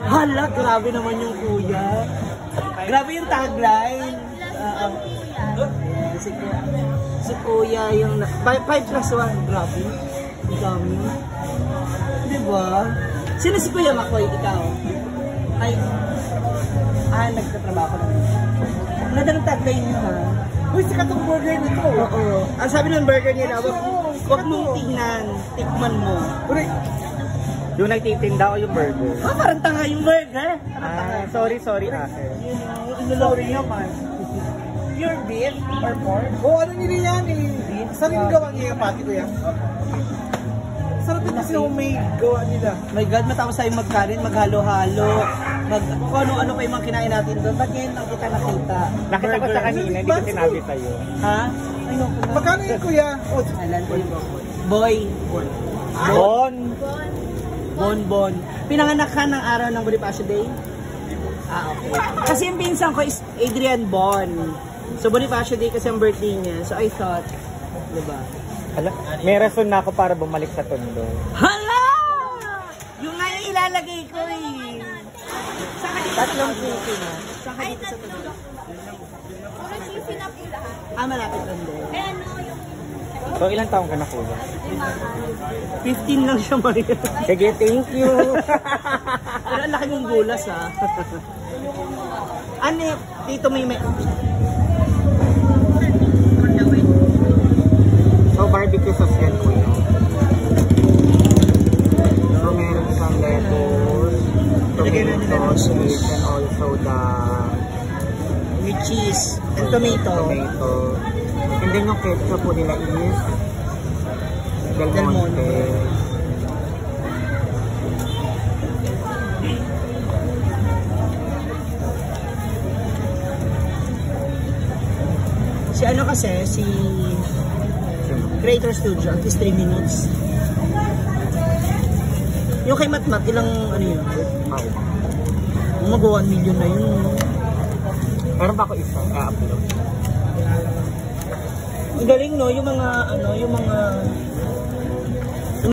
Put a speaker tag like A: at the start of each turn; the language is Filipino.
A: Hala, grabe naman yung kuya. Grabe yung tagline. Si kuya yung 5+1. Grabe. Dami. Diba? Sino si Kuya Makoy? Ikaw? Ay. Nagtatrabaho ko naman. Ganda ng tagline niyo, ha? Uy, sikat ang burger nito. Oo. Ang sabi ng burger nila, wag mong tingnan. Tikman mo.
B: Yung nagtitinda ko yung burger.
A: Parang tanga yung burger.
B: Sorry, ate.
A: Inulori nyo, man. Pure beef or pork?
C: Ano nila yan eh? Saan yung gawa niya yung pati ko yan? Sarap din kasi yung may gawa nila.
A: My God, matapos tayo magkanin, maghalo-halo. Kung ano-ano pa yung mga kinain natin doon. Ba't ngayon lang kita nakita?
B: Nakita ko sa kanina, hindi ko sinabi sa'yo.
A: Ha?
C: Magkano yun kuya?
A: Alam ko yung Boy. Bon. Pinanganak ka ng araw ng Bonifacio Day? Okay. Kasi yung pinsan ko is Adrian Bon. So Bonifacio Day kasi ang birthday niya. So I thought, diba?
B: Hala, may rason na ako para bumalik sa Tondo.
A: Hala! Yung nga yung ilalagay ko eh. Tatlong susi na. Saan ka dito sa Tondo?
D: Puro susi na po lahat.
A: Malapit Tondo.
B: So ilang taong ka na kuya?
A: 15 lang siya, Maria.
B: Sige, thank you.
A: Pero ang laki mong bulas, ha? Ano yung, dito may...
B: So, barbecue sauce yan kuya. So, meron siyang lettuce, tomato, cheese, and also the...
A: with cheese and tomato.
B: And then yung ketchup po nila is Del Monte.
A: Si ano kasi, si Creator Studio, at least 3 minutes. Yung kay Matmat, ilang ano yun? Mag-1 million na yun.
B: Meron ba ako isa? I-upload.
A: Ang galing no, yung mga